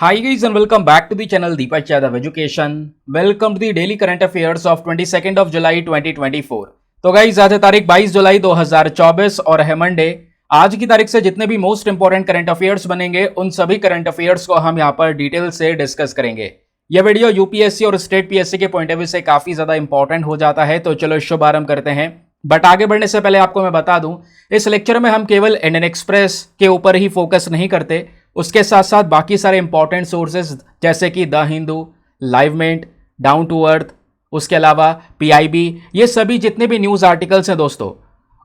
Hi guys and welcome back to the channel Deepak Yadav Education. Welcome to the daily current affairs of 22nd of July 2024. तो guys आज है तारीख 22 जुलाई 2024 और है Monday. आज की तारीख से जितने भी मोस्ट इंपॉर्टेंट करंट अफेयर्स बनेंगे उन सभी करंट अफेयर्स को हम यहाँ पर डिटेल से डिस्कस करेंगे। यह वीडियो यूपीएससी और स्टेट पीएससी के पॉइंट ऑफ व्यू से काफी ज्यादा इंपॉर्टेंट हो जाता है, तो चलो शुभारंभ करते हैं। बट आगे बढ़ने से पहले आपको मैं बता दूं, इस लेक्चर में हम केवल इंडियन एक्सप्रेस के ऊपर ही फोकस नहीं करते, उसके साथ साथ बाकी सारे इंपॉर्टेंट सोर्सेज जैसे कि the Hindu, Livemint, down to earth, उसके अलावा पीआईबी, ये सभी जितने भी न्यूज आर्टिकल्स हैं दोस्तों,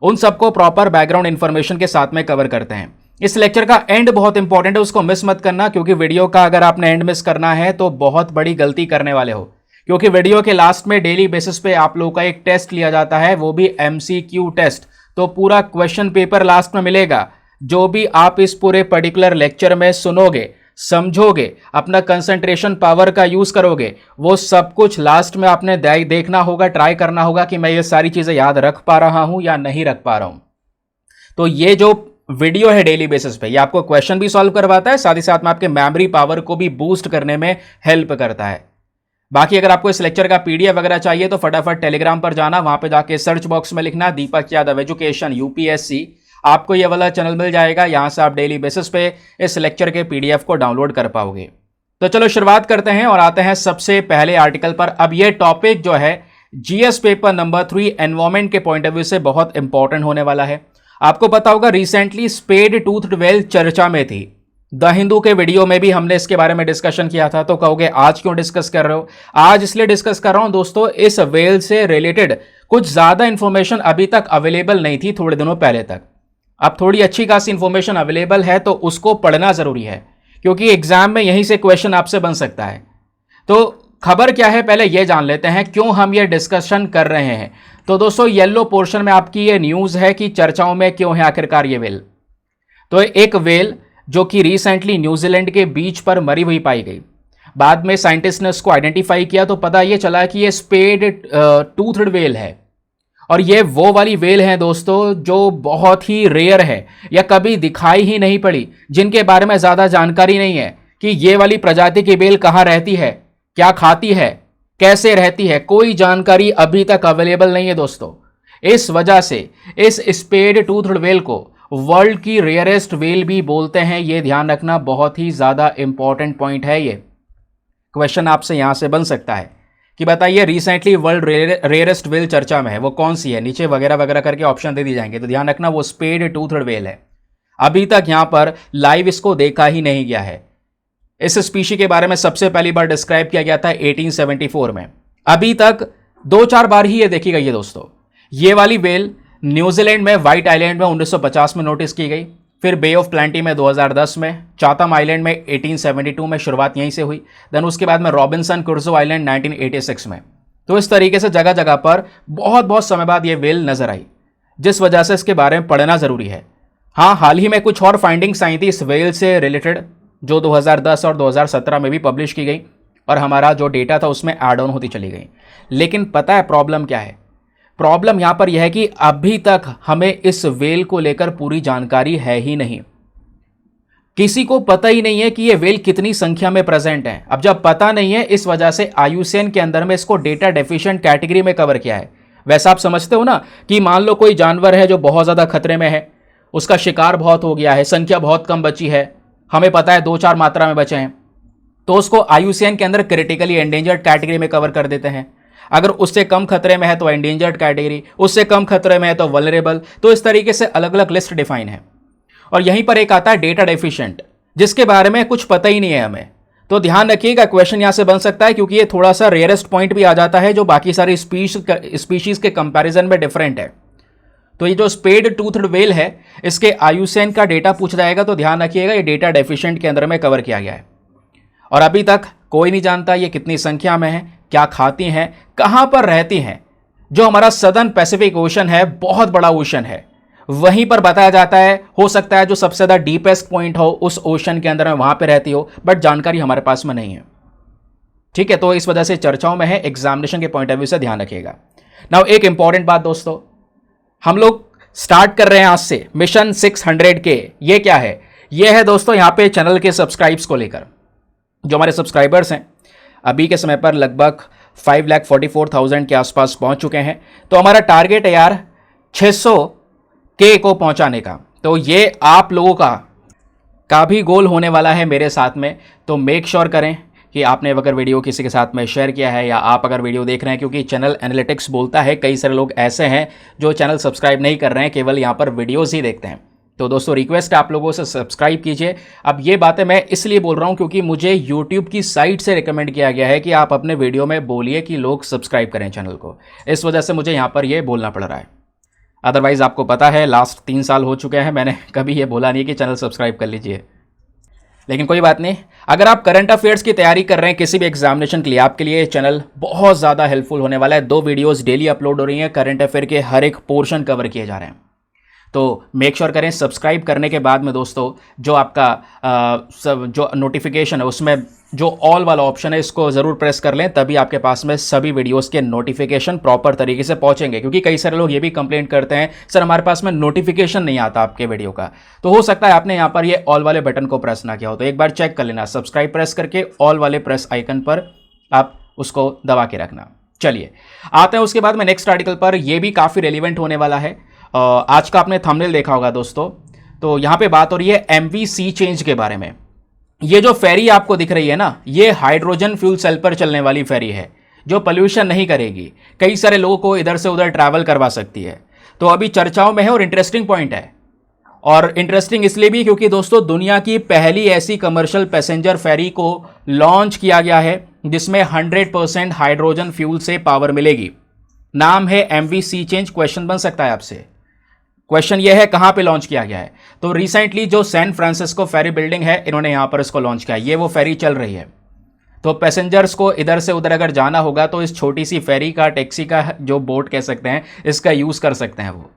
उन सबको प्रॉपर बैकग्राउंड इंफॉर्मेशन के साथ में कवर करते हैं। इस लेक्चर का एंड बहुत इंपॉर्टेंट है, उसको मिस मत करना, क्योंकि वीडियो का अगर आपने एंड मिस करना है तो बहुत बड़ी गलती करने वाले हो। क्योंकि वीडियो के लास्ट में डेली बेसिस पे आप लोगों का एक टेस्ट लिया जाता है, वो भी एमसीक्यू टेस्ट। तो पूरा क्वेश्चन पेपर लास्ट में मिलेगा। जो भी आप इस पूरे पर्टिकुलर लेक्चर में सुनोगे, समझोगे, अपना कंसंट्रेशन पावर का यूज करोगे, वो सब कुछ लास्ट में आपने देखना होगा, ट्राई करना होगा कि मैं ये सारी चीजें याद रख पा रहा हूं या नहीं रख पा रहा हूं। तो ये जो वीडियो है डेली बेसिस पे, ये आपको क्वेश्चन भी सॉल्व करवाता है, साथ ही साथ में आपके मेमोरी पावर को भी बूस्ट करने में हेल्प करता है। बाकी अगर आपको इस लेक्चर का पीडीएफ वगैरह चाहिए तो फटाफट टेलीग्राम पर जाना, वहां पे जाके सर्च बॉक्स में लिखना दीपक यादव एजुकेशन यूपीएससी, आपको ये वाला चैनल मिल जाएगा। यहां से आप डेली बेसिस पे इस लेक्चर के पीडीएफ को डाउनलोड कर पाओगे। तो चलो शुरुआत करते हैं और आते हैं सबसे पहले आर्टिकल पर। अब ये टॉपिक जो है जीएस पेपर नंबर 3 एनवायरमेंट के पॉइंट ऑफ व्यू से बहुत इंपॉर्टेंट होने वाला है। आपको पता होगा रिसेंटली स्पेड टूथड व्हेल चर्चा में थी। द हिंदू के वीडियो में भी हमने इसके बारे में डिस्कशन किया था। तो कहोगे आज क्यों डिस्कस कर रहे हो? आज इसलिए डिस्कस कर रहा हूं दोस्तों, इस व्हेल से रिलेटेड कुछ ज्यादा इंफॉर्मेशन अभी तक अवेलेबल नहीं थी थोड़े दिनों पहले तक। अब थोड़ी अच्छी खासी इंफॉर्मेशन अवेलेबल है तो उसको पढ़ना जरूरी है, क्योंकि एग्जाम में यहीं से क्वेश्चन आपसे बन सकता है। तो खबर क्या है पहले ये जान लेते हैं, क्यों हम ये डिस्कशन कर रहे हैं। तो दोस्तों येलो पोर्शन में आपकी ये न्यूज है कि चर्चाओं में क्यों है आखिरकार ये व्हेल। तो एक व्हेल जो कि रिसेंटली न्यूजीलैंड के बीच पर मरी हुई पाई गई, बाद में साइंटिस्ट ने उसको आइडेंटिफाई किया तो पता ये चला कि ये स्पेड टूथड व्हेल है। और ये वो वाली व्हेल है दोस्तों जो बहुत ही रेयर है या कभी दिखाई ही नहीं पड़ी, जिनके बारे में ज्यादा जानकारी नहीं है कि ये वाली प्रजाति की व्हेल कहाँ रहती है, क्या खाती है, कैसे रहती है, कोई जानकारी अभी तक अवेलेबल नहीं है दोस्तों। इस वजह से इस स्पेड टूथड व्हेल को वर्ल्ड की रेयरेस्ट व्हेल भी बोलते हैं। ये ध्यान रखना, बहुत ही ज्यादा इंपॉर्टेंट पॉइंट है। ये क्वेश्चन आपसे यहां से बन सकता है कि बताइए रिसेंटली वर्ल्ड रेयरेस्ट व्हेल चर्चा में है, वो कौन सी है। नीचे वगैरह वगैरह करके ऑप्शन दे दिए जाएंगे, तो ध्यान रखना वो स्पेड टूथड व्हेल है। अभी तक यहां पर लाइव इसको देखा ही नहीं गया है। इस स्पीशी के बारे में सबसे पहली बार डिस्क्राइब किया गया था 1874 में। अभी तक 2-4 बार ही ये देखी गई है दोस्तों। ये वाली व्हेल न्यूजीलैंड में व्हाइट आइलैंड में 1950 में नोटिस की गई, फिर बे ऑफ प्लेंटी में 2010 में, चाथम आइलैंड में 1872 में, शुरुआत यहीं से हुई। देन उसके बाद में रॉबिन्सन क्रुजो आइलैंड 1986 में। तो इस तरीके से जगह जगह पर बहुत समय बाद ये व्हेल नजर आई, जिस वजह से इसके बारे में पढ़ना जरूरी है। हाँ, हाल ही में कुछ और फाइंडिंग्स आई थी इस व्हेल से रिलेटेड, जो 2010 और 2017 में भी पब्लिश की गई, और हमारा जो डेटा था उसमें एड ऑन होती चली गई। लेकिन पता है प्रॉब्लम क्या है? प्रॉब्लम यहां पर यह है कि अभी तक हमें इस व्हेल को लेकर पूरी जानकारी है ही नहीं। किसी को पता ही नहीं है कि यह व्हेल कितनी संख्या में प्रेजेंट है। अब जब पता नहीं है, इस वजह से आईयूसीएन के अंदर में इसको डेटा डेफिशिएंट कैटेगरी में कवर किया है। वैसा आप समझते हो ना कि मान लो कोई जानवर है जो बहुत ज्यादा खतरे में है, उसका शिकार बहुत हो गया है, संख्या बहुत कम बची है, हमें पता है 2-4 मात्रा में बचे हैं, तो उसको आईयूसीएन के अंदर क्रिटिकली एंडेंजर्ड कैटेगरी में कवर कर देते हैं। अगर उससे कम खतरे में है तो एंडेंजर्ड कैटेगरी, उससे कम खतरे में है तो वल्नरेबल। तो इस तरीके से अलग अलग लिस्ट डिफाइन है। और यहीं पर एक आता है डेटा डेफिशिएंट, जिसके बारे में कुछ पता ही नहीं है हमें। तो ध्यान रखिएगा, क्वेश्चन यहां से बन सकता है, क्योंकि ये थोड़ा सा रेयरेस्ट पॉइंट भी आ जाता है जो बाकी सारी स्पीशीज के कंपैरिजन में डिफरेंट है। तो ये जो स्पेड टूथड व्हेल है, इसके आईयूसीएन का डेटा पूछ जाएगा, तो ध्यान रखिएगा ये डेटा डेफिशिएंट के अंदर में कवर किया गया है। और अभी तक कोई नहीं जानता ये कितनी संख्या में है, क्या खाती हैं, कहां पर रहती हैं। जो हमारा सदर्न पैसिफिक ओशन है, बहुत बड़ा ओशन है, वहीं पर बताया जाता है। हो सकता है जो सबसे ज्यादा डीपेस्ट पॉइंट हो उस ओशन के अंदर में वहां पे रहती हो, बट जानकारी हमारे पास में नहीं है। ठीक है, तो इस वजह से चर्चाओं में है, एग्जामिनेशन के पॉइंट ऑफ व्यू से ध्यान रखिएगा। नाउ एक इंपॉर्टेंट बात दोस्तों, हम लोग स्टार्ट कर रहे हैं आज से मिशन 600 के। ये क्या है? ये है दोस्तों यहाँ पे चैनल के सब्सक्राइब्स को लेकर। जो हमारे सब्सक्राइबर्स हैं अभी के समय पर लगभग 5,44,000 के आसपास पहुंच चुके हैं। तो हमारा टारगेट है यार 600K को पहुंचाने का। तो ये आप लोगों का भी गोल होने वाला है मेरे साथ में। तो मेक श्योर करें कि आपने अगर वीडियो किसी के साथ में शेयर किया है या आप अगर वीडियो देख रहे हैं, क्योंकि चैनल एनालिटिक्स बोलता है कई सारे लोग ऐसे हैं जो चैनल सब्सक्राइब नहीं कर रहे हैं, केवल यहाँ पर वीडियोस ही देखते हैं। तो दोस्तों रिक्वेस्ट है आप लोगों से सब्सक्राइब कीजिए। अब ये बातें मैं इसलिए बोल रहा हूँ क्योंकि मुझे यूट्यूब की साइट से रिकमेंड किया गया है कि आप अपने वीडियो में बोलिए कि लोग सब्सक्राइब करें चैनल को। इस वजह से मुझे यहाँ पर ये बोलना पड़ रहा है। अदरवाइज़ आपको पता है लास्ट 3 साल हो चुके हैं, मैंने कभी ये बोला नहीं कि चैनल सब्सक्राइब कर लीजिए। लेकिन कोई बात नहीं, अगर आप करंट अफेयर्स की तैयारी कर रहे हैं किसी भी एग्जामिनेशन के लिए, आपके लिए चैनल बहुत ज़्यादा हेल्पफुल होने वाला है। 2 वीडियोस डेली अपलोड हो रही हैं, करंट अफेयर के हर एक पोर्शन कवर किए जा रहे हैं। तो मेक श्योर करें सब्सक्राइब करने के बाद में दोस्तों जो आपका जो नोटिफिकेशन है उसमें जो ऑल वाला ऑप्शन है इसको ज़रूर प्रेस कर लें, तभी आपके पास में सभी वीडियोस के नोटिफिकेशन प्रॉपर तरीके से पहुंचेंगे। क्योंकि कई सारे लोग ये भी कंप्लेंट करते हैं सर हमारे पास में नोटिफिकेशन नहीं आता आपके वीडियो का। तो हो सकता है आपने यहाँ पर ये ऑल वाले बटन को प्रेस ना किया हो, तो एक बार चेक कर लेना, सब्सक्राइब प्रेस करके ऑल वाले प्रेस आइकन पर आप उसको दबा के रखना। चलिए आते हैं उसके बाद में नेक्स्ट आर्टिकल पर। यह भी काफ़ी रेलिवेंट होने वाला है। आज का आपने थंबनेल देखा होगा दोस्तों, तो यहाँ पे बात हो रही है MV सी चेंज के बारे में। ये जो फेरी आपको दिख रही है ना, ये हाइड्रोजन फ्यूल सेल पर चलने वाली फेरी है जो पोल्यूशन नहीं करेगी, कई सारे लोगों को इधर से उधर ट्रैवल करवा सकती है। तो अभी चर्चाओं में है और इंटरेस्टिंग पॉइंट है। और इंटरेस्टिंग इसलिए भी क्योंकि दोस्तों दुनिया की पहली ऐसी कमर्शियल पैसेंजर फेरी को लॉन्च किया गया है जिसमें 100% हाइड्रोजन फ्यूल से पावर मिलेगी। नाम है MV सी चेंज। क्वेश्चन बन सकता है आपसे, क्वेश्चन ये है कहां पे लॉन्च किया गया है। तो रिसेंटली जो सैन फ्रांसिस्को फेरी बिल्डिंग है इन्होंने यहां पर इसको लॉन्च किया। ये वो फेरी चल रही है। तो पैसेंजर्स को इधर से उधर अगर जाना होगा तो इस छोटी सी फेरी का, टैक्सी का, जो बोट कह सकते हैं, इसका यूज कर सकते हैं वो।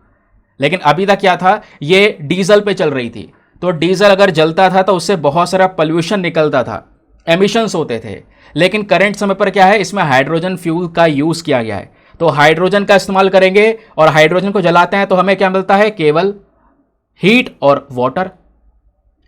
लेकिन अभी तक क्या था, ये डीजल पे चल रही थी। तो डीजल अगर जलता था तो उससे बहुत सारा पोल्यूशन निकलता था, एमिशंस होते थे। लेकिन करंट समय पर क्या है, इसमें हाइड्रोजन फ्यूल का यूज किया गया है। तो हाइड्रोजन का इस्तेमाल करेंगे और हाइड्रोजन को जलाते हैं तो हमें क्या मिलता है, केवल हीट और वाटर,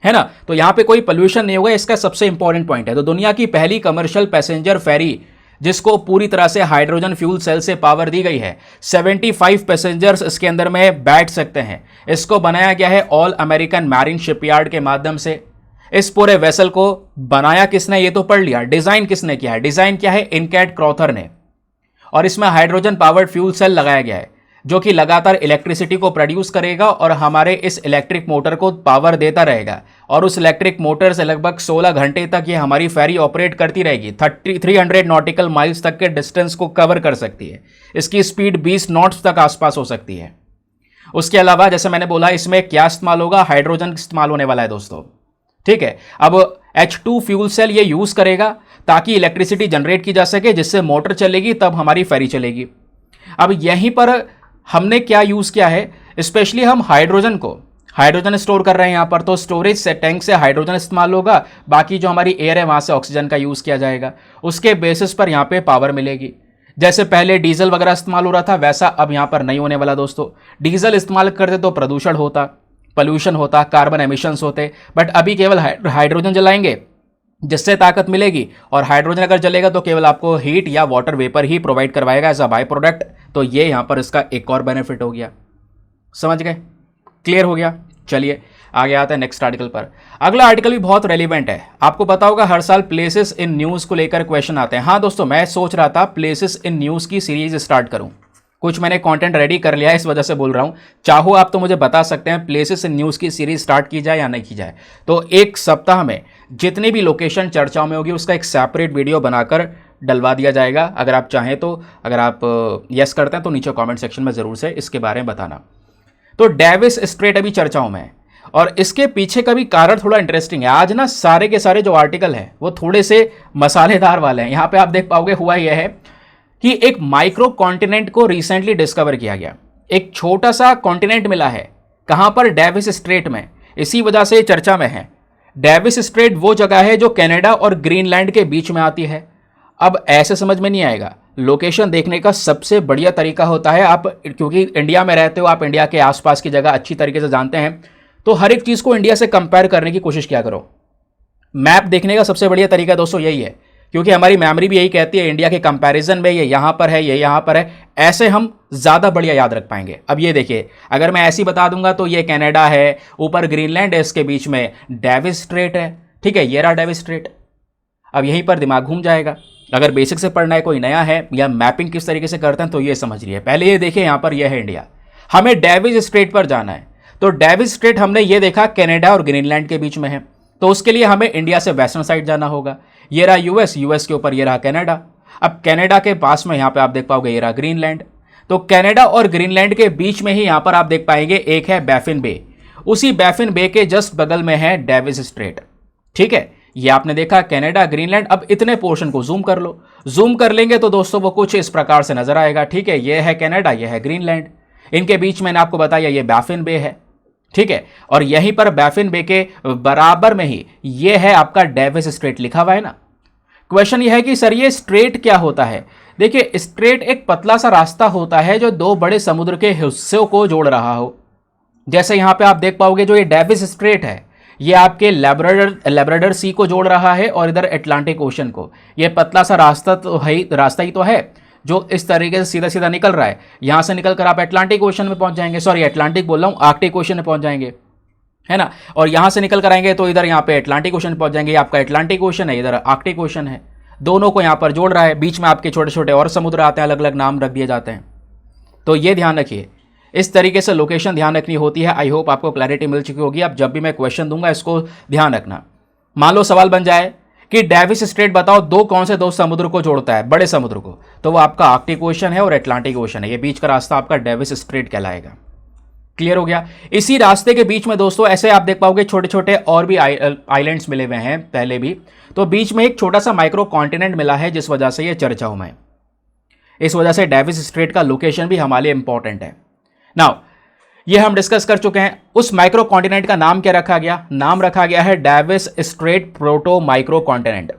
है ना। तो यहां पे कोई पोल्यूशन नहीं होगा, इसका सबसे इंपॉर्टेंट पॉइंट है। तो दुनिया की पहली कमर्शियल पैसेंजर फेरी जिसको पूरी तरह से हाइड्रोजन फ्यूल सेल से पावर दी गई है, 75 पैसेंजर्स इसके अंदर में बैठ सकते हैं। इसको बनाया गया है ऑल अमेरिकन मैरीन शिपयार्ड के माध्यम से। इस पूरे वेसल को बनाया किसने, ये तो पढ़ लिया। डिजाइन किसने किया है, डिजाइन किया है इनकैट क्रॉथर ने। और इसमें हाइड्रोजन पावर्ड फ्यूल सेल लगाया गया है जो कि लगातार इलेक्ट्रिसिटी को प्रोड्यूस करेगा और हमारे इस इलेक्ट्रिक मोटर को पावर देता रहेगा। और उस इलेक्ट्रिक मोटर से लगभग 16 घंटे तक ये हमारी फेरी ऑपरेट करती रहेगी। 300 नॉटिकल माइल्स तक के डिस्टेंस को कवर कर सकती है। इसकी स्पीड 20 नॉट्स तक आसपास हो सकती है। उसके अलावा जैसे मैंने बोला, इसमें क्या इस्तेमाल होगा, हाइड्रोजन इस्तेमाल होने वाला है दोस्तों, ठीक है। अब H2 फ्यूल सेल ये यूज करेगा ताकि इलेक्ट्रिसिटी जनरेट की जा सके, जिससे मोटर चलेगी, तब हमारी फेरी चलेगी। अब यहीं पर हमने क्या यूज किया है, स्पेशली हम हाइड्रोजन स्टोर कर रहे हैं यहां पर। तो स्टोरेज से टैंक से हाइड्रोजन इस्तेमाल होगा, बाकी जो हमारी एयर है वहां से ऑक्सीजन का यूज किया जाएगा। उसके बेसिस पर यहां पे पावर मिलेगी। जैसे पहले डीजल वगैरह इस्तेमाल हो रहा था, वैसा अब यहां पर नहीं होने वाला दोस्तों। डीजल इस्तेमाल करते तो प्रदूषण होता, पोल्यूशन होता, कार्बन एमिशंस होते। बट अभी केवल हाइड्रोजन जलाएंगे जिससे ताकत मिलेगी। और हाइड्रोजन अगर जलेगा तो केवल आपको हीट या वाटर वेपर ही प्रोवाइड करवाएगा एज अ बाय प्रोडक्ट। तो ये यहां पर इसका एक और बेनिफिट हो गया। समझ गए, क्लियर हो गया। चलिए आगे आते हैं नेक्स्ट आर्टिकल पर। अगला आर्टिकल भी बहुत रेलिवेंट है। आपको पता होगा हर साल प्लेसेस इन न्यूज़ को लेकर क्वेश्चन आते हैं। हाँ दोस्तों, मैं सोच रहा था प्लेसेस इन न्यूज़ की सीरीज स्टार्ट करूं। कुछ मैंने कंटेंट रेडी कर लिया है, इस वजह से बोल रहा हूं। चाहो आप तो मुझे बता सकते हैं प्लेसेस इन न्यूज़ की सीरीज स्टार्ट की जाए या नहीं की जाए। तो एक सप्ताह में जितनी भी लोकेशन चर्चाओं में होगी उसका एक सेपरेट वीडियो बनाकर डलवा दिया जाएगा। अगर आप चाहें तो, अगर आप यस करते हैं तो नीचे कमेंट सेक्शन में ज़रूर से इसके बारे में बताना। तो डेविस स्ट्रेट अभी चर्चाओं में है और इसके पीछे का भी कारण थोड़ा इंटरेस्टिंग है। आज ना सारे के सारे जो आर्टिकल हैं वो थोड़े से मसालेदार वाले हैं। यहाँ पे आप देख पाओगे हुआ यह है कि एक माइक्रो कॉन्टिनेंट को रिसेंटली डिस्कवर किया गया। एक छोटा सा कॉन्टिनेंट मिला है, कहां पर, डेविस स्ट्रेट में। इसी वजह से चर्चा में है। डेविस स्ट्रेट वो जगह है जो कनाडा और ग्रीनलैंड के बीच में आती है। अब ऐसे समझ में नहीं आएगा, लोकेशन देखने का सबसे बढ़िया तरीका होता है, आप क्योंकि इंडिया में रहते हो, आप इंडिया के आसपास की जगह अच्छी तरीके से जानते हैं, तो हर एक चीज़ को इंडिया से कंपेयर करने की कोशिश किया करो। मैप देखने का सबसे बढ़िया तरीका दोस्तों यही है, क्योंकि हमारी मेमोरी भी यही कहती है इंडिया के कंपैरिजन में ये यहाँ पर है, ये यहाँ पर है, ऐसे हम ज़्यादा बढ़िया याद रख पाएंगे। अब ये देखिए, अगर मैं ऐसे ही बता दूंगा तो ये कनाडा है, ऊपर ग्रीनलैंड है, इसके बीच में डेविस स्ट्रेट है, ठीक है, ये रहा डेविस स्ट्रेट। अब यहीं पर दिमाग घूम जाएगा। अगर बेसिक से पढ़ना है, कोई नया है या मैपिंग किस तरीके से करते हैं तो ये समझ रही है। पहले ये देखिए, यहाँ पर यह है इंडिया, हमें डेविस स्ट्रेट पर जाना है, तो डेविस स्ट्रेट हमने ये देखा कनाडा और ग्रीनलैंड के बीच में है, तो उसके लिए हमें इंडिया से वेस्टर्न साइड जाना होगा। ये रहा यूएस, यूएस के ऊपर ये रहा कनाडा। अब कनाडा के पास में यहाँ पे आप देख पाओगे ये रहा ग्रीनलैंड, तो कनाडा और ग्रीनलैंड के बीच में ही यहाँ पर आप देख पाएंगे एक है बैफिन बे, उसी बैफिन बे के जस्ट बगल में है डेविस स्ट्रेट, ठीक है। ये आपने देखा कनाडा ग्रीनलैंड। अब इतने पोर्शन को जूम कर लो, जूम कर लेंगे तो दोस्तों वो कुछ इस प्रकार से नजर आएगा, ठीक है। ये है कनाडा, ये है ग्रीनलैंड, इनके बीच मैंने आपको बताया ये बैफिन बे है, ठीक है। और यहीं पर बैफिन बे के बराबर में ही ये है आपका डेविस स्ट्रेट लिखा हुआ है ना। क्वेश्चन ये है कि सर ये स्ट्रेट क्या होता है। देखिए, स्ट्रेट एक पतला सा रास्ता होता है जो दो बड़े समुद्र के हिस्सों को जोड़ रहा हो। जैसे यहां पे आप देख पाओगे जो ये डेविस स्ट्रेट है, ये आपके लेब्राडोर सी को जोड़ रहा है और इधर अटलांटिक ओशन को। ये पतला सा रास्ता तो है, रास्ता ही तो है जो इस तरीके से सीधा सीधा निकल रहा है। यहां से निकल कर आप अटलांटिक ओशन में पहुंच जाएंगे, सॉरी अटलांटिक बोल रहा हूं, आर्कटिक ओशन में पहुंच जाएंगे, है ना। और यहां से निकल कर आएंगे तो इधर यहाँ पे अटलांटिक ओशन पहुंच जाएंगे। आपका अटलांटिक ओशन है, इधर आर्कटिक ओशन है, दोनों को यहाँ पर जोड़ रहा है। बीच में आपके छोटे छोटे और समुद्र आते हैं, अलग अलग नाम रख दिए जाते हैं। तो ये ध्यान रखिए, इस तरीके से लोकेशन ध्यान रखनी होती है। आई होप आपको क्लैरिटी मिल चुकी होगी। अब जब भी मैं क्वेश्चन दूंगा इसको ध्यान रखना। मान लो सवाल बन जाए कि डेविस स्ट्रेट बताओ दो कौन से दो समुद्र को जोड़ता है, बड़े समुद्र को, तो वो आपका आर्कटिक ओशन है और अटलांटिक ओशन है। ये बीच का रास्ता आपका डेविस स्ट्रेट कहलाएगा। क्लियर हो गया। इसी रास्ते के बीच में दोस्तों ऐसे आप देख पाओगे छोटे छोटे और भी आइलैंड्स मिले हुए हैं पहले भी। तो बीच में एक छोटा सा माइक्रो कॉन्टिनेंट मिला है, जिस वजह से ये चर्चाओं में। इस वजह से डेविस स्ट्रेट का लोकेशन भी हमारे लिए इंपॉर्टेंट है। नाउ ये हम डिस्कस कर चुके हैं। उस माइक्रो कॉन्टिनेंट का नाम क्या रखा गया? नाम रखा गया है Davis Strait proto micro continent.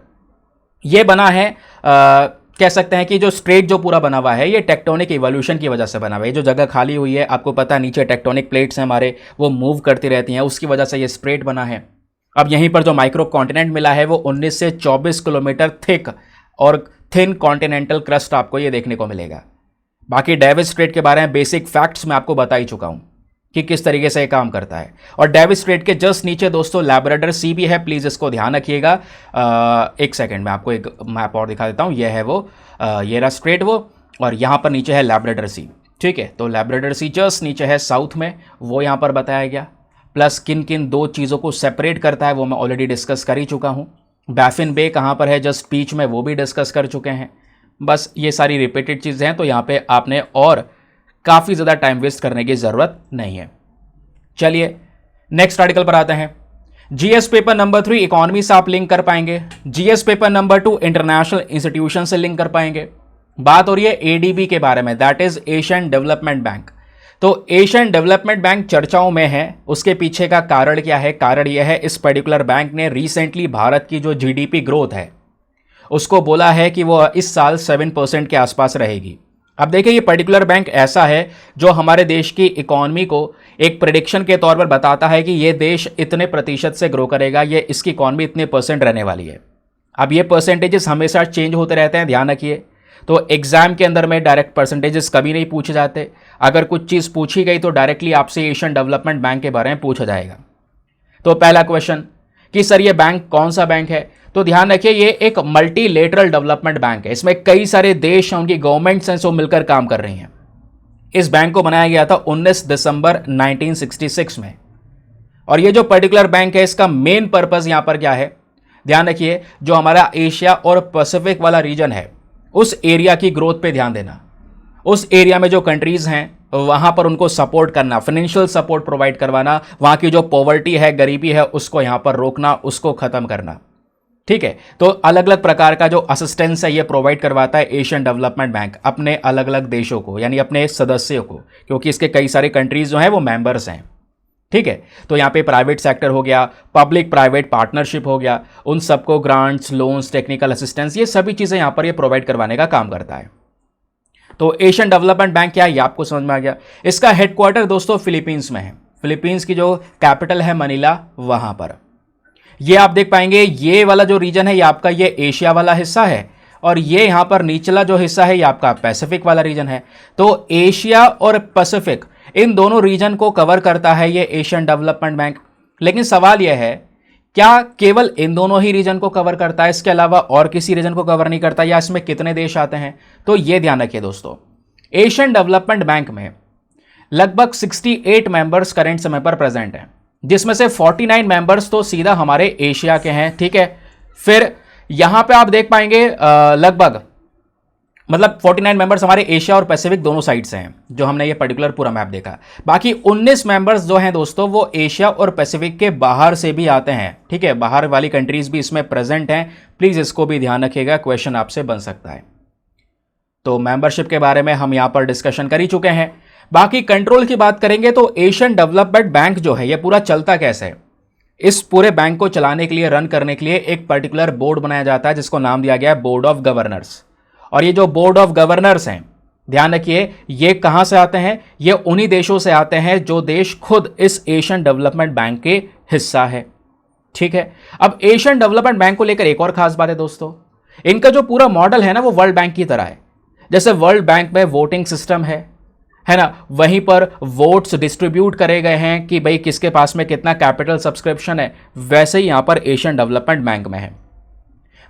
ये बना है कह सकते हैं कि जो स्ट्रेट जो पूरा बना हुआ है ये टेक्टोनिक इवोल्यूशन की वजह से बना हुआ है। ये जो जगह खाली हुई है, आपको पता है नीचे टेक्टोनिक प्लेट्स हैं हमारे, वो मूव करती रहती हैं, उसकी वजह से ये स्ट्रेट बना है। अब यहीं पर जो माइक्रो कॉन्टिनेंट मिला है वो 19 से 24 किलोमीटर थिक और थिन कॉन्टिनेंटल क्रस्ट आपको ये देखने को मिलेगा। बाकी डेविस स्ट्रेट के बारे में बेसिक फैक्ट्स मैं आपको बता ही चुका हूं कि किस तरीके से ये काम करता है। और डेविस स्ट्रेट के जस्ट नीचे दोस्तों लैब्राडोर सी भी है, प्लीज़ इसको ध्यान रखिएगा। एक सेकंड में आपको एक मैप और दिखा देता हूँ। ये है वो, ये रहा स्ट्रेट वो, और यहाँ पर नीचे है लैब्राडोर सी, ठीक है। तो लैब्राडोर सी जस्ट नीचे है साउथ में, वो यहाँ पर बताया गया। प्लस किन किन दो चीज़ों को सेपरेट करता है वो मैं ऑलरेडी डिस्कस कर ही चुका हूँ। बैफिन बे कहाँ पर है जस्ट बीच में, वो भी डिस्कस कर चुके हैं। बस ये सारी रिपीटेड चीज़ें हैं, तो यहाँ पे आपने और काफ़ी ज़्यादा टाइम वेस्ट करने की ज़रूरत नहीं है। चलिए नेक्स्ट आर्टिकल पर आते हैं। जीएस पेपर नंबर 3 इकोनॉमी से आप लिंक कर पाएंगे। GS paper number 2 international institution से लिंक कर पाएंगे। बात हो रही है एडीबी के बारे में, that is Asian development bank. तो एशियन डेवलपमेंट बैंक चर्चाओं में है, उसके पीछे का कारण क्या है? कारण यह है इस पर्टिकुलर बैंक ने रिसेंटली भारत की जो जीडीपी ग्रोथ है उसको बोला है कि वो इस साल 7% के आसपास रहेगी। अब देखिए, ये पर्टिकुलर बैंक ऐसा है जो हमारे देश की इकॉनमी को एक प्रेडिक्शन के तौर पर बताता है कि ये देश इतने प्रतिशत से ग्रो करेगा, ये इसकी इकॉनमी इतने % रहने वाली है। अब ये परसेंटेजेस हमेशा चेंज होते रहते हैं, ध्यान रखिए। तो एग्जाम के अंदर में डायरेक्ट परसेंटेजेस कभी नहीं पूछे जाते। अगर कुछ चीज़ पूछी गई तो डायरेक्टली आपसे एशियन डेवलपमेंट बैंक के बारे में पूछा जाएगा। तो पहला क्वेश्चन कि सर ये बैंक कौन सा बैंक है, तो ध्यान रखिए ये एक मल्टीलेटरल डेवलपमेंट बैंक है। इसमें कई सारे देश हैं, उनकी गवर्नमेंट्स हैं, सो मिलकर काम कर रही हैं। इस बैंक को बनाया गया था 19 दिसंबर 1966 में। और ये जो पर्टिकुलर बैंक है इसका मेन पर्पस यहां पर क्या है? ध्यान रखिए, जो हमारा एशिया और पैसिफिक वाला रीजन है उस एरिया की ग्रोथ पे ध्यान देना। उस एरिया में जो कंट्रीज हैं वहां पर उनको सपोर्ट करना, फाइनेंशियल सपोर्ट प्रोवाइड करवाना, वहां की जो पॉवर्टी है, गरीबी है, उसको यहां पर रोकना, उसको खत्म करना। ठीक है, तो अलग अलग प्रकार का जो असिस्टेंस है ये प्रोवाइड करवाता है एशियन डेवलपमेंट बैंक अपने अलग अलग देशों को, यानी अपने सदस्यों को, क्योंकि इसके कई सारे कंट्रीज जो हैं वो मेंबर्स हैं। ठीक है, तो यहाँ पे प्राइवेट सेक्टर हो गया, पब्लिक प्राइवेट पार्टनरशिप हो गया, उन सबको ग्रांट्स, लोन्स, टेक्निकल असिस्टेंस, ये सभी चीज़ें यहाँ पर ये प्रोवाइड करवाने का काम करता है। तो एशियन डेवलपमेंट बैंक क्या है ये आपको समझ में आ गया। इसका हेडक्वार्टर दोस्तों फिलीपींस में है। फिलीपींस की जो कैपिटल है मनीला, वहाँ पर। ये आप देख पाएंगे ये वाला जो रीजन है ये आपका ये एशिया वाला हिस्सा है, और ये यहां पर निचला जो हिस्सा है ये आपका पैसिफिक वाला रीजन है। तो एशिया और पैसिफिक इन दोनों रीजन को कवर करता है ये एशियन डेवलपमेंट बैंक। लेकिन सवाल यह है, क्या केवल इन दोनों ही रीजन को कवर करता है, इसके अलावा और किसी रीजन को कवर नहीं करता, या इसमें कितने देश आते हैं? तो ये ध्यान रखिए दोस्तों, एशियन डेवलपमेंट बैंक में लगभग 68 मेंबर्स करंट समय पर प्रेजेंट हैं, जिसमें से 49 मेंबर्स तो सीधा हमारे एशिया के हैं, ठीक है। फिर यहां पे आप देख पाएंगे लगभग मतलब 49 मेंबर्स हमारे एशिया और पैसिफिक दोनों साइड से हैं, जो हमने ये पर्टिकुलर पूरा मैप देखा। बाकी 19 मेंबर्स जो हैं दोस्तों वो एशिया और पैसिफिक के बाहर से भी आते हैं, ठीक है, बाहर वाली कंट्रीज भी इसमें प्रेजेंट हैं। प्लीज इसको भी ध्यान रखिएगा, क्वेश्चन आपसे बन सकता है। तो मेंबरशिप के बारे में हम यहां पर डिस्कशन कर ही चुके हैं। बाकी कंट्रोल की बात करेंगे तो एशियन डेवलपमेंट बैंक जो है ये पूरा चलता कैसे है, इस पूरे बैंक को चलाने के लिए, रन करने के लिए एक पर्टिकुलर बोर्ड बनाया जाता है जिसको नाम दिया गया है बोर्ड ऑफ गवर्नर्स। और ये जो बोर्ड ऑफ गवर्नर्स हैं, ध्यान रखिए, ये कहां से आते हैं? ये उन्हीं देशों से आते हैं जो देश खुद इस एशियन डेवलपमेंट बैंक के हिस्सा है, ठीक है। अब एशियन डेवलपमेंट बैंक को लेकर एक और खास बात है दोस्तों, इनका जो पूरा मॉडल है ना वो वर्ल्ड बैंक की तरह है। जैसे वर्ल्ड बैंक में वोटिंग सिस्टम है ना, वहीं पर वोट्स डिस्ट्रीब्यूट करे गए हैं कि भाई किसके पास में कितना कैपिटल सब्सक्रिप्शन है, वैसे ही यहां पर एशियन डेवलपमेंट बैंक में है।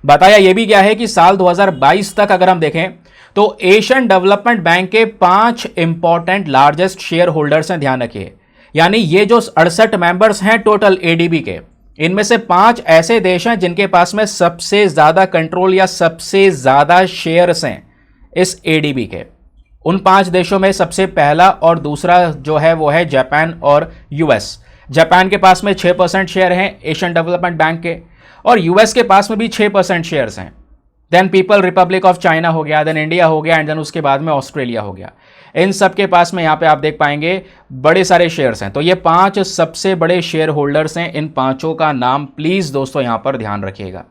बताया यह भी गया है कि साल 2022 तक अगर हम देखें तो एशियन डेवलपमेंट बैंक के 5 इंपॉर्टेंट लार्जेस्ट शेयर होल्डर्स हैं, ध्यान रखिए। यानी ये जो 68 मेंबर्स हैं टोटल एडीबी के, इनमें से 5 ऐसे देश हैं जिनके पास में सबसे ज्यादा कंट्रोल या सबसे ज्यादा शेयर्स हैं इस एडीबी के। उन 5 देशों में सबसे पहला और दूसरा जो है वो है जापान और यूएस। जापान के पास में 6% शेयर हैं एशियन डेवलपमेंट बैंक के, और यूएस के पास में भी 6% शेयर्स हैं। Then people republic of China हो गया, देन इंडिया हो गया, एंड देन उसके बाद में ऑस्ट्रेलिया हो गया। इन सब के पास में यहाँ पे आप देख पाएंगे बड़े सारे शेयर्स हैं। तो ये 5 सबसे बड़े शेयर होल्डर्स हैं, इन 5 का नाम प्लीज दोस्तों यहाँ पर ध्यान रखिएगा।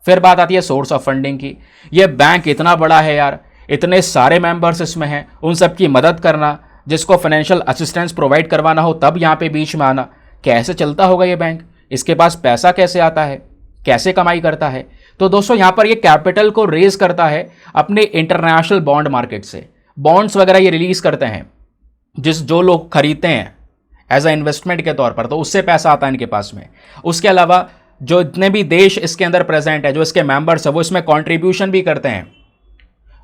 फिर बात आती है सोर्स ऑफ फंडिंग की। ये बैंक इतना बड़ा है यार, इतने सारे मेंबर्स इसमें हैं, उन सब की मदद करना, जिसको फाइनेंशियल असिस्टेंस प्रोवाइड करवाना हो तब यहाँ पे बीच में आना, कैसे चलता होगा ये बैंक? इसके पास पैसा कैसे आता है, कैसे कमाई करता है? तो दोस्तों यहां पर ये कैपिटल को रेज करता है अपने इंटरनेशनल बॉन्ड मार्केट से। बॉन्ड्स वगैरह ये रिलीज करते हैं, जो लोग खरीदते हैं एज अ इन्वेस्टमेंट के तौर पर, तो उससे पैसा आता है इनके पास में। उसके अलावा जो इतने भी देश इसके अंदर प्रेजेंट है, जो इसके मेंबर्स है, वो इसमें कॉन्ट्रीब्यूशन भी करते हैं।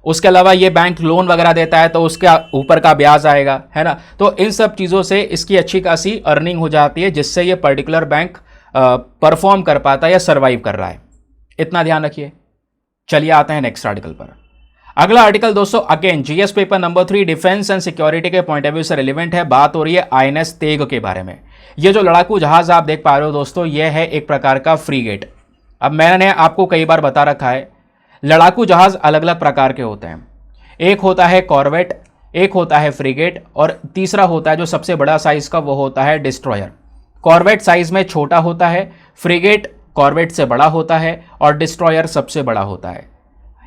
उसके अलावा ये बैंक लोन वगैरह देता है तो उसके ऊपर का ब्याज आएगा, है ना। तो इन सब चीज़ों से इसकी अच्छी खासी अर्निंग हो जाती है, जिससे ये पर्टिकुलर बैंक परफॉर्म कर पाता है या सर्वाइव कर रहा है। इतना ध्यान रखिए। चलिए आते हैं नेक्स्ट आर्टिकल पर। अगला आर्टिकल दोस्तों again GS paper number 3 defence and security के पॉइंट ऑफ व्यू से रिलेवेंट है। बात हो रही है आईएनएस तेग के बारे में। ये जो लड़ाकू जहाज आप देख पा रहे हो दोस्तों, ये है एक प्रकार का फ्रीगेट। अब मैंने आपको कई बार बता रखा है, लड़ाकू जहाज अलग अलग प्रकार के होते हैं। एक होता है कॉर्वेट, एक होता है फ्रीगेट, और तीसरा होता है जो सबसे बड़ा साइज का, वो होता है डिस्ट्रॉयर। कॉर्वेट साइज में छोटा होता है, फ्रीगेट कॉर्वेट से बड़ा होता है, और डिस्ट्रॉयर सबसे बड़ा होता है।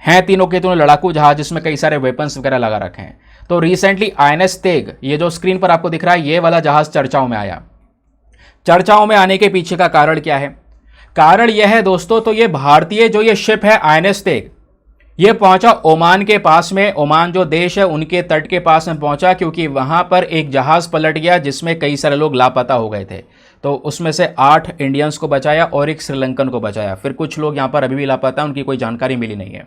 हैं तीनों के तीनों लड़ाकू जहाज जिसमें कई सारे वेपन्स वगैरह लगा रखे हैं। तो रिसेंटली आईएनएस तेग, ये जो स्क्रीन पर आपको दिख रहा है, ये वाला जहाज चर्चाओं में आया। चर्चाओं में आने के पीछे का कारण क्या है? कारण यह है दोस्तों, तो ये भारतीय जो ये शिप है आईएनएस तेग, ये पहुंचा ओमान के पास में। ओमान जो देश है उनके तट के पास में पहुंचा, क्योंकि वहां पर एक जहाज पलट गया जिसमें कई सारे लोग लापता हो गए थे। तो उसमें से 8 इंडियंस को बचाया और एक श्रीलंकन को बचाया। फिर कुछ लोग यहाँ पर अभी भी लापता, उनकी कोई जानकारी मिली नहीं है।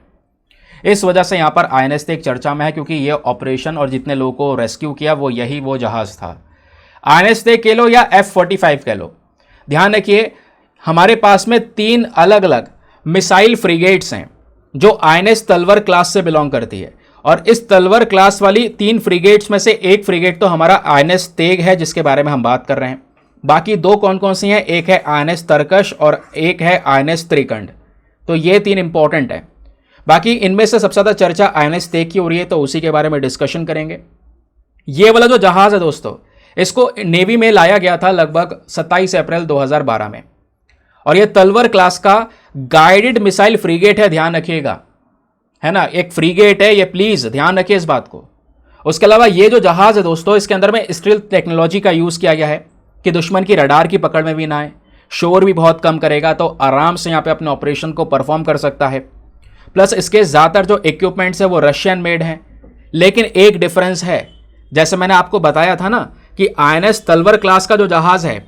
इस वजह से यहाँ पर आईएनएस तेग चर्चा में है, क्योंकि ये ऑपरेशन और जितने लोगों को रेस्क्यू किया वो जहाज था। आईएनएस तेग कह लो या F-45 कह लो। ध्यान रखिए, हमारे पास में 3 अलग अलग मिसाइल फ्रिगेट्स हैं जो आईएनएस तलवर क्लास से बिलोंग करती है। और इस तलवर क्लास वाली 3 फ्रिगेट्स में से एक फ्रिगेट तो हमारा आईएनएस तेग है, जिसके बारे में हम बात कर रहे हैं। बाकी 2 कौन कौन सी हैं? एक है आईएनएस तरकश और एक है आईएनएस त्रिकंड। तो ये 3 इंपॉर्टेंट है। बाकी इनमें से सबसे ज़्यादा चर्चा आईएनएस तेग की हो रही है, तो उसी के बारे में डिस्कशन करेंगे। ये वाला जो जहाज है दोस्तों, इसको नेवी में लाया गया था लगभग 27 अप्रैल 2012 में, और ये तलवर क्लास का गाइडेड मिसाइल फ्रीगेट है, ध्यान रखिएगा, है ना। एक फ्रीगेट है ये, प्लीज ध्यान रखिए इस बात को। उसके अलावा ये जो जहाज है दोस्तों, इसके अंदर में स्टील्थ टेक्नोलॉजी का यूज किया गया है कि दुश्मन की रडार की पकड़ में भी ना आए, शोर भी बहुत कम करेगा, तो आराम से यहाँ पे अपने ऑपरेशन को परफॉर्म कर सकता है। प्लस इसके ज़्यादातर जो इक्विपमेंट्स है वो रशियन मेड हैं। लेकिन एक डिफरेंस है, जैसे मैंने आपको बताया था ना कि आईएनएस तलवर क्लास का जो जहाज़ है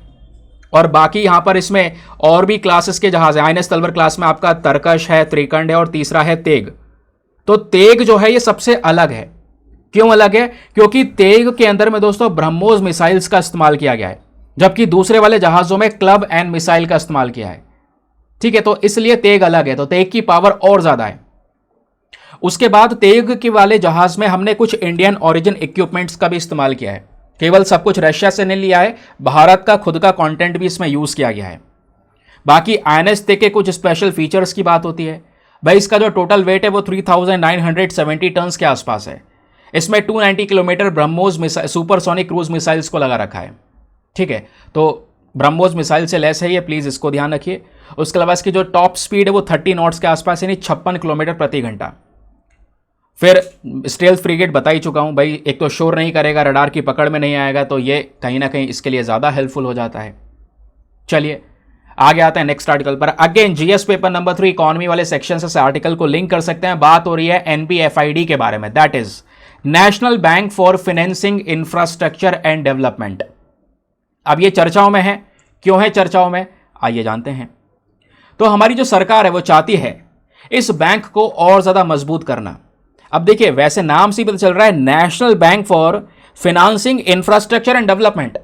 और बाकी यहाँ पर इसमें और भी क्लासेस के जहाज़ है। आईएनएस तलवर क्लास में आपका तरकश है, त्रिकंड है और तीसरा है तेग। तो तेग जो है ये सबसे अलग है। क्यों अलग है? क्योंकि तेग के अंदर में दोस्तों ब्रह्मोस मिसाइल्स का इस्तेमाल किया गया है, जबकि दूसरे वाले जहाज़ों में क्लब एंड मिसाइल का इस्तेमाल किया है। ठीक है, तो इसलिए तेग अलग है, तो तेग की पावर और ज़्यादा है। उसके बाद तेग के वाले जहाज़ में हमने कुछ इंडियन ओरिजिन इक्विपमेंट्स का भी इस्तेमाल किया है। केवल सब कुछ रशिया से नहीं लिया है, भारत का खुद का कंटेंट भी इसमें यूज़ किया गया है। बाकी आईएनएस तेग के कुछ स्पेशल फीचर्स की बात होती है। भाई इसका जो टोटल वेट है वो 3970 टन्स के आसपास है। इसमें 290 kilometre BrahMos missile supersonic cruise missiles को लगा रखा है। ठीक है, तो ब्रह्मोस मिसाइल से लेस है ये, प्लीज़ इसको ध्यान रखिए। उसके अलावा इसकी जो टॉप स्पीड है वो 30 नॉट्स के आसपास, यानी 56 किलोमीटर प्रति घंटा। फिर स्टेल्थ फ्रिगेट बता ही चुका हूँ भाई, एक तो शोर नहीं करेगा, रडार की पकड़ में नहीं आएगा, तो ये कहीं ना कहीं इसके लिए ज़्यादा हेल्पफुल हो जाता है। चलिए आगे आते हैं नेक्स्ट आर्टिकल पर। Again GS paper number 3 economy वाले सेक्शन से आर्टिकल को लिंक कर सकते हैं। बात हो रही है एनबीएफआईडी के बारे में, that is national bank for financing infrastructure and development. अब ये चर्चाओं में है। क्यों है चर्चाओं में, आइए जानते हैं। तो हमारी जो सरकार है वो चाहती है इस बैंक को और ज़्यादा मजबूत करना। अब देखिए, वैसे नाम से ही पता चल रहा है national bank for financing infrastructure and development,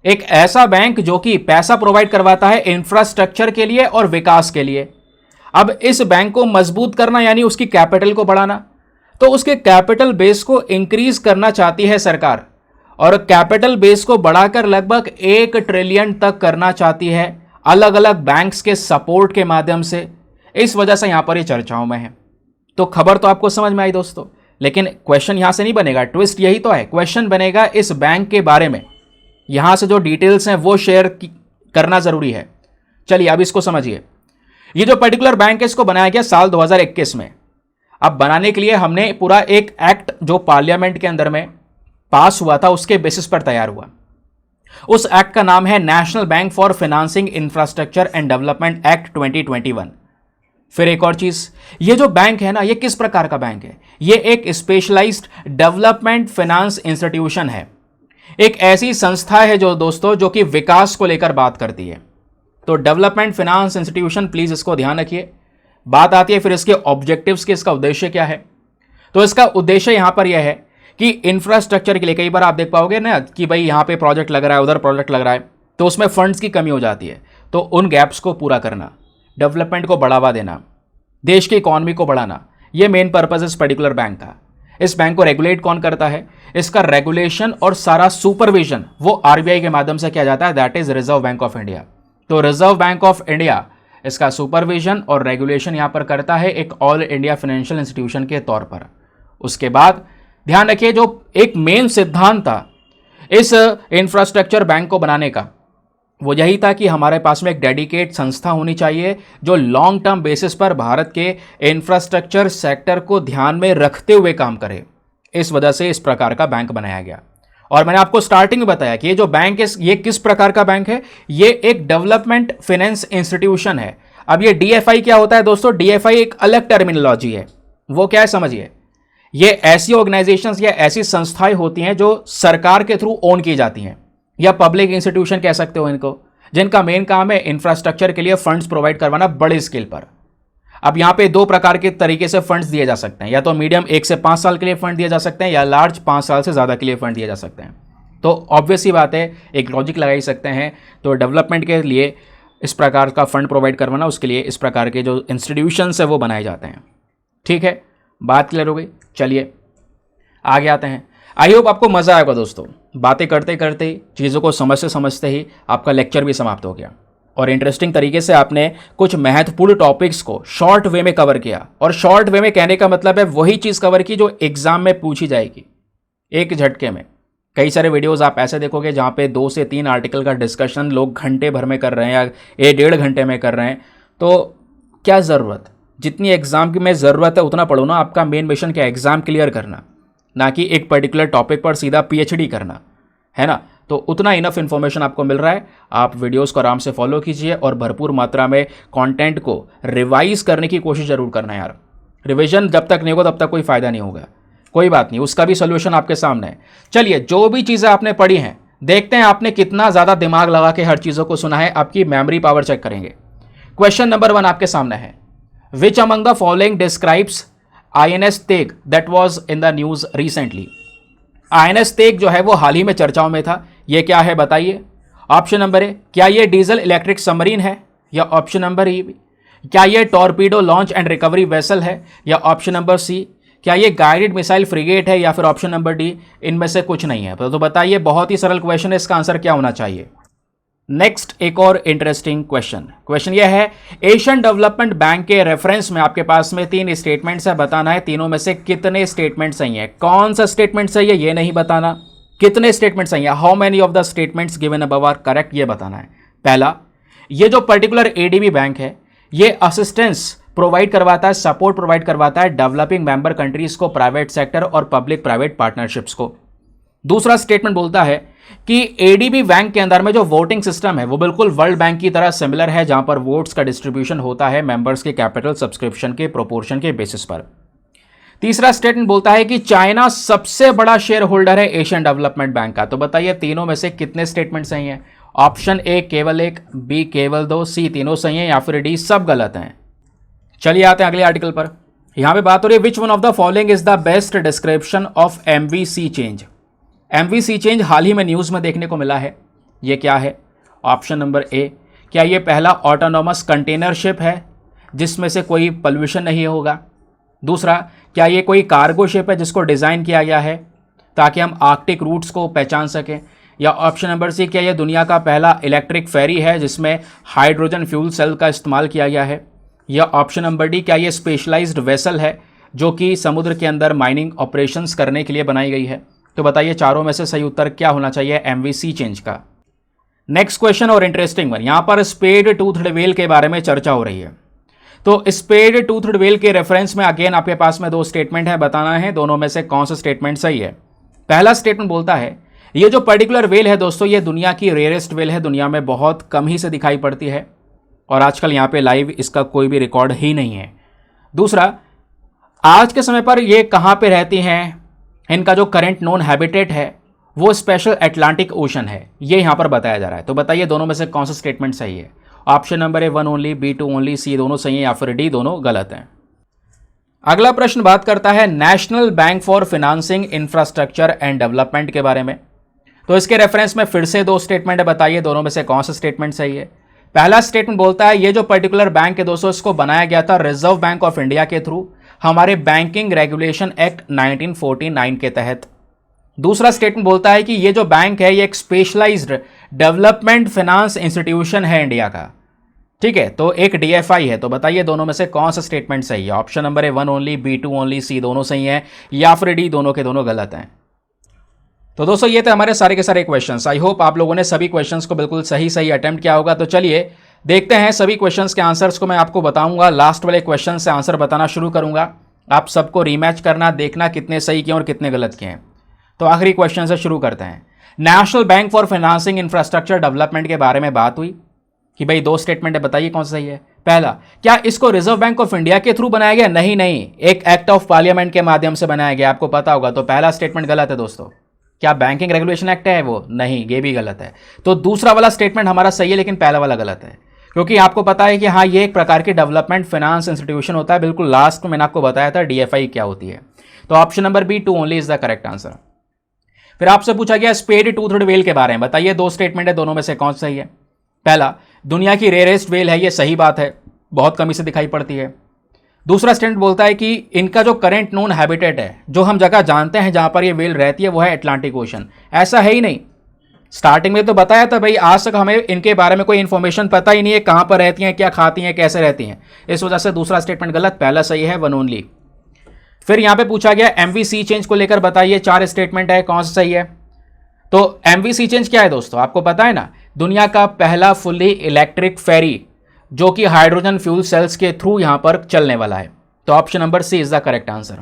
एक ऐसा बैंक जो कि पैसा प्रोवाइड करवाता है इंफ्रास्ट्रक्चर के लिए और विकास के लिए। अब इस बैंक को मजबूत करना यानी उसकी कैपिटल को बढ़ाना, तो उसके कैपिटल बेस को इंक्रीज करना चाहती है सरकार, और कैपिटल बेस को बढ़ाकर लगभग 1 ट्रिलियन तक करना चाहती है अलग अलग बैंक्स के सपोर्ट के माध्यम से। इस वजह से यहां पर ये चर्चाओं में है। तो खबर तो आपको समझ में आई दोस्तों, लेकिन क्वेश्चन यहां से नहीं बनेगा, ट्विस्ट यही तो है। क्वेश्चन बनेगा इस बैंक के बारे में, यहां से जो डिटेल्स हैं वो शेयर करना जरूरी है। चलिए अब इसको समझिए। ये जो पर्टिकुलर बैंक है इसको बनाया गया साल 2021 में। अब बनाने के लिए हमने पूरा एक एक्ट जो पार्लियामेंट के अंदर में पास हुआ था उसके बेसिस पर तैयार हुआ। उस एक्ट का नाम है national bank for financing infrastructure and development act 2021। फिर एक और चीज, ये जो बैंक है ना, ये किस प्रकार का बैंक है? ये एक स्पेशलाइज्ड डेवलपमेंट फाइनेंस इंस्टीट्यूशन है। एक ऐसी संस्था है जो दोस्तों जो कि विकास को लेकर बात करती है। तो डेवलपमेंट फाइनेंस इंस्टीट्यूशन, प्लीज इसको ध्यान रखिए। बात आती है फिर इसके ऑब्जेक्टिव्स के, इसका उद्देश्य क्या है? तो इसका उद्देश्य यहां पर यह है कि इंफ्रास्ट्रक्चर के लिए, कई बार आप देख पाओगे ना कि भाई यहां पे प्रोजेक्ट लग रहा है, उधर प्रोजेक्ट लग रहा है, तो उसमें फंड्स की कमी हो जाती है। तो उन गैप्स को पूरा करना, डेवलपमेंट को बढ़ावा देना, देश की इकोनॉमी को बढ़ाना, ये मेन पर्पज इस पर्टिकुलर बैंक का। इस बैंक को रेगुलेट कौन करता है? इसका रेगुलेशन और सारा सुपरविजन वो आरबीआई के माध्यम से किया जाता है, that is reserve bank of India. तो रिजर्व बैंक ऑफ इंडिया इसका सुपरविजन और रेगुलेशन यहां पर करता है एक ऑल इंडिया फाइनेंशियल इंस्टीट्यूशन के तौर पर। उसके बाद ध्यान रखिए, जो एक मेन सिद्धांत था इस इंफ्रास्ट्रक्चर बैंक को बनाने का, वो यही था कि हमारे पास में एक डेडिकेट संस्था होनी चाहिए जो लॉन्ग टर्म बेसिस पर भारत के इंफ्रास्ट्रक्चर सेक्टर को ध्यान में रखते हुए काम करे। इस वजह से इस प्रकार का बैंक बनाया गया। और मैंने आपको स्टार्टिंग में बताया कि ये जो बैंक है ये किस प्रकार का बैंक है? ये एक डेवलपमेंट फाइनेंस इंस्टीट्यूशन है। अब ये डीएफआई क्या होता है दोस्तों? डीएफआई एक अलग टर्मिनोलॉजी है। वो क्या है समझिए। ये ऐसी ऑर्गेनाइजेशंस या ऐसी संस्थाएं होती हैं जो सरकार के थ्रू ओन की जाती हैं, या पब्लिक इंस्टीट्यूशन कह सकते हो इनको, जिनका मेन काम है इंफ्रास्ट्रक्चर के लिए फंड्स प्रोवाइड करवाना बड़े स्केल पर। अब यहां पे 2 प्रकार के तरीके से फंड्स दिए जा सकते हैं, या तो मीडियम 1 से 5 साल के लिए फंड दिए जा सकते हैं, या लार्ज 5 साल से ज़्यादा के लिए फंड दिए जा सकते हैं। तो ऑब्वियस ही बात है, एक लॉजिक लगा ही सकते हैं। तो डेवलपमेंट के लिए इस प्रकार का फंड प्रोवाइड करवाना, उसके लिए इस प्रकार के जो इंस्टीट्यूशंस है वो बनाए जाते हैं। ठीक है, बात क्लियर हो गई। चलिए आगे आते हैं। आई होप आपको मज़ा आएगा दोस्तों। बातें करते करते चीज़ों को समझते समझते ही आपका लेक्चर भी समाप्त हो गया, और इंटरेस्टिंग तरीके से आपने कुछ महत्वपूर्ण टॉपिक्स को शॉर्ट वे में कवर किया। और शॉर्ट वे में कहने का मतलब है वही चीज़ कवर की जो एग्जाम में पूछी जाएगी एक झटके में। कई सारे वीडियोस आप ऐसे देखोगे जहाँ पे 2 से 3 आर्टिकल का डिस्कशन लोग घंटे भर में कर रहे हैं या 1-1.5 घंटे में कर रहे हैं। तो क्या ज़रूरत? जितनी एग्जाम की में ज़रूरत है उतना पढ़ो ना। आपका मेन मिशन क्या है? एग्जाम क्लियर करना, ना कि एक पर्टिकुलर टॉपिक पर सीधा पीएचडी करना, है ना। तो उतना इनफ इन्फॉर्मेशन आपको मिल रहा है। आप वीडियोस को आराम से फॉलो कीजिए और भरपूर मात्रा में कंटेंट को रिवाइज करने की कोशिश जरूर करना यार। रिवीजन जब तक नहीं होगा तब तक कोई फायदा नहीं होगा। कोई बात नहीं, उसका भी सोल्यूशन आपके सामने है। चलिए, जो भी चीज़ें आपने पढ़ी हैं देखते हैं आपने कितना ज़्यादा दिमाग लगा के हर चीज़ों को सुना है। आपकी मेमोरी पावर चेक करेंगे। क्वेश्चन नंबर 1 आपके सामने है, which among the following describes INS Tegh that was in the news recently. INS Tegh जो है वो हाल ही में चर्चाओं में था, ये क्या है बताइए। ऑप्शन नंबर ए, क्या ये डीजल इलेक्ट्रिक सबमरीन है, या ऑप्शन नंबर ई, क्या ये torpedo launch and recovery vessel है, या ऑप्शन नंबर सी, क्या ये गाइडेड मिसाइल फ्रिगेट है, या फिर ऑप्शन नंबर डी, इनमें से कुछ नहीं है। तो बताइए, बहुत ही सरल क्वेश्चन है, इसका आंसर क्या होना चाहिए। नेक्स्ट एक और इंटरेस्टिंग क्वेश्चन यह है, एशियन डेवलपमेंट बैंक के रेफरेंस में आपके पास में 3 स्टेटमेंट्स है, बताना है तीनों में से कितने स्टेटमेंट सही है। कौन सा स्टेटमेंट सही है ये नहीं बताना, कितने स्टेटमेंट सही है, how many of the statements given above are correct, ये बताना है। पहला, ये जो पर्टिकुलर ADB बैंक है ये असिस्टेंस प्रोवाइड करवाता है, सपोर्ट प्रोवाइड करवाता है डेवलपिंग मेंबर कंट्रीज को, प्राइवेट सेक्टर और पब्लिक प्राइवेट पार्टनरशिप्स को। दूसरा स्टेटमेंट बोलता है कि ADB बैंक के अंदर में जो वोटिंग सिस्टम है वो बिल्कुल वर्ल्ड बैंक की तरह सिमिलर है, जहां पर वोट्स का डिस्ट्रीब्यूशन होता है मेंबर्स के कैपिटल सब्सक्रिप्शन के प्रोपोर्शन के बेसिस पर। तीसरा स्टेटमेंट बोलता है कि चाइना सबसे बड़ा शेयर होल्डर है एशियन डेवलपमेंट बैंक का। तो बताइए तीनों में से कितने स्टेटमेंट सही हैं। ऑप्शन ए केवल 1, बी केवल 2, सी तीनों सही हैं, या फिर डी सब गलत हैं। चलिए आते हैं अगले आर्टिकल पर। यहां पे बात हो रही है, which one of the following is the best description of MVC change. MVC change हाल ही में न्यूज़ में देखने को मिला है, ये क्या है। ऑप्शन नंबर ए, क्या ये पहला ऑटोनोमस कंटेनर शिप है जिसमें से कोई पोल्यूशन नहीं होगा। दूसरा, क्या ये कोई कार्गो शिप है जिसको डिज़ाइन किया गया है ताकि हम आर्कटिक रूट्स को पहचान सकें। या ऑप्शन नंबर सी, क्या ये दुनिया का पहला इलेक्ट्रिक फेरी है जिसमें हाइड्रोजन फ्यूल सेल का इस्तेमाल किया गया है। या ऑप्शन नंबर डी, क्या ये स्पेशलाइज्ड वेसल है जो कि समुद्र के अंदर माइनिंग ऑपरेशंस करने के लिए बनाई गई है। तो बताइए चारों में से सही उत्तर क्या होना चाहिए MVC चेंज का। नेक्स्ट क्वेश्चन और इंटरेस्टिंग वन, यहां पर स्पेड टूथड व्हेल के बारे में चर्चा हो रही है। तो स्पेड टूथड व्हेल के रेफरेंस में अगेन आपके पास में 2 स्टेटमेंट है, बताना है दोनों में से कौन सा स्टेटमेंट सही है। पहला स्टेटमेंट बोलता है, ये जो पर्टिकुलर व्हेल है दोस्तों ये दुनिया की रेयरेस्ट व्हेल है, दुनिया में बहुत कम ही से दिखाई पड़ती है और आजकल यहाँ पे लाइव इसका कोई भी रिकॉर्ड ही नहीं है। दूसरा, आज के समय पर ये कहाँ पे रहती हैं, इनका जो करंट नोन हैबिटेट है वो स्पेशल अटलांटिक ओशन है, ये यहां पर बताया जा रहा है। तो बताइए दोनों में से कौन सा स्टेटमेंट सही है। Option number A 1 only, B 2 only, C दोनों सही है, या फिर डी दोनों गलत हैं। अगला प्रश्न बात करता है national bank for financing infrastructure and development के बारे में। तो इसके रेफरेंस में फिर से 2 स्टेटमेंट है, बताइए दोनों में से कौन सा स्टेटमेंट सही है। पहला स्टेटमेंट बोलता है, ये जो पर्टिकुलर बैंक है दोस्तों इसको बनाया गया था रिजर्व बैंक ऑफ इंडिया के थ्रू, हमारे बैंकिंग रेगुलेशन एक्ट 1949 के तहत। दूसरा स्टेटमेंट बोलता है कि ये जो बैंक है ये एक स्पेशलाइज्ड डेवलपमेंट फाइनेंस इंस्टीट्यूशन है इंडिया का, ठीक है, तो एक DFI है। तो बताइए दोनों में से कौन सा स्टेटमेंट सही है। Option number A 1 only, B 2 only, C दोनों सही है, या फिर डी दोनों के दोनों गलत हैं। तो दोस्तों ये थे हमारे सारे के सारे क्वेश्चंस। आई होप आप लोगों ने सभी क्वेश्चंस को बिल्कुल सही अटेम्प्ट किया होगा। तो चलिए देखते हैं सभी क्वेश्चंस के आंसर्स को मैं आपको बताऊंगा। लास्ट वाले क्वेश्चन से आंसर बताना शुरू करूंगा, आप सबको रीमैच करना, देखना कितने सही किए और कितने गलत किए हैं। तो आखिरी क्वेश्चन से शुरू करते हैं। National bank for financing infrastructure development के बारे में बात हुई कि भाई 2 स्टेटमेंट है, बताइए कौन सा सही है। पहला, क्या इसको रिजर्व बैंक ऑफ इंडिया के थ्रू बनाया गया? नहीं, एक एक्ट ऑफ पार्लियामेंट के माध्यम से बनाया गया, आपको पता होगा। तो पहला स्टेटमेंट गलत है दोस्तों। क्या बैंकिंग रेगुलेशन एक्ट है वो? नहीं, ये भी गलत है। तो दूसरा वाला स्टेटमेंट हमारा सही है, लेकिन पहला वाला गलत है, क्योंकि आपको पता है कि हाँ ये एक प्रकार की डेवलपमेंट फाइनेंस इंस्टीट्यूशन होता है। बिल्कुल लास्ट में मैंने आपको बताया था DFI क्या होती है। तो option number B 2 only is the correct answer. फिर आपसे पूछा गया स्पेड टूथड व्हेल के बारे में, बताइए 2 स्टेटमेंट है, दोनों में से कौन सही है। पहला, दुनिया की रेयरेस्ट व्हेल है, ये सही बात है, बहुत कमी से दिखाई पड़ती है। दूसरा स्टेटमेंट बोलता है कि इनका जो करंट नोन हैबिटेट है, जो हम जगह जानते हैं जहां पर ये व्हेल रहती है, वो है अटलांटिक ओशन। ऐसा है ही नहीं, स्टार्टिंग में तो बताया था भाई, आज तक हमें इनके बारे में कोई इन्फॉर्मेशन पता ही नहीं है, कहां पर रहती हैं, क्या खाती हैं, कैसे रहती हैं। इस वजह से दूसरा स्टेटमेंट गलत, पहला सही है, 1 ओनली। फिर यहां पे पूछा गया MVC चेंज को लेकर बताइए 4 स्टेटमेंट है, कौन सा सही है। तो MVC चेंज क्या है दोस्तों, आपको पता है ना, दुनिया का पहला फुल्ली इलेक्ट्रिक फेरी जो कि हाइड्रोजन फ्यूल सेल्स के थ्रू यहां पर चलने वाला है। तो option number C is the correct answer.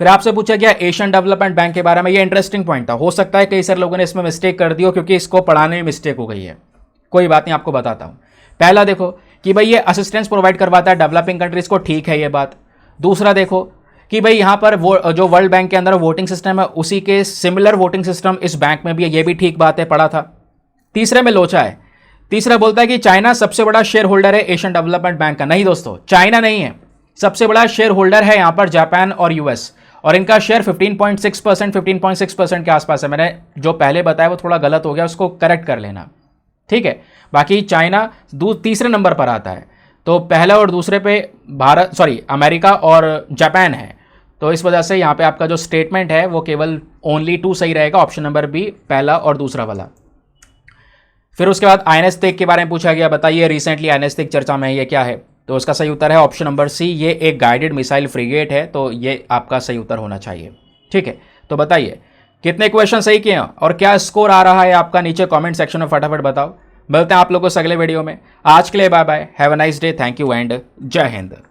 फिर आपसे पूछा गया एशियन डेवलपमेंट बैंक के बारे में, ये इंटरेस्टिंग पॉइंट था, हो सकता है कई सारे लोगों ने इसमें मिस्टेक कर दी हो क्योंकि इसको पढ़ाने में मिस्टेक हो गई है, कोई बात नहीं, आपको बताता हूं। पहला देखो कि भाई ये असिस्टेंस प्रोवाइड करवाता है डेवलपिंग कंट्रीज को, ठीक है ये बात। दूसरा देखो कि भाई यहाँ पर वो जो वर्ल्ड बैंक के अंदर वोटिंग सिस्टम है उसी के सिमिलर वोटिंग सिस्टम इस बैंक में भी है, ये भी ठीक बात है, पढ़ा था। तीसरे में लोचा है, तीसरा बोलता है कि चाइना सबसे बड़ा शेयर होल्डर है एशियन डेवलपमेंट बैंक का। नहीं दोस्तों, चाइना नहीं है, सबसे बड़ा शेयर होल्डर है यहाँ पर जापान और यूएस, और इनका शेयर 15.6% के आसपास है। मैंने जो पहले बताया वो थोड़ा गलत हो गया, उसको करेक्ट कर लेना, ठीक है। बाकी चाइना तीसरे नंबर पर आता है, तो पहला और दूसरे पे अमेरिका और जापान है, तो इस वजह से यहाँ पे आपका जो स्टेटमेंट है वो केवल ओनली 2 सही रहेगा, ऑप्शन नंबर बी, पहला और दूसरा वाला। फिर उसके बाद आईएनएस के बारे में पूछा गया, बताइए रिसेंटली आईएनएस चर्चा में है, ये क्या है? तो उसका सही उत्तर है ऑप्शन नंबर सी, ये एक गाइडेड मिसाइल फ्रिगेट है, तो ये आपका सही उत्तर होना चाहिए, ठीक है। तो बताइए कितने क्वेश्चन सही किए और क्या स्कोर आ रहा है आपका, नीचे कमेंट सेक्शन में फटाफट बताओ। मिलते हैं आप लोगों से अगले वीडियो में, आज के लिए bye bye, have a nice day, thank you and जय हिंद।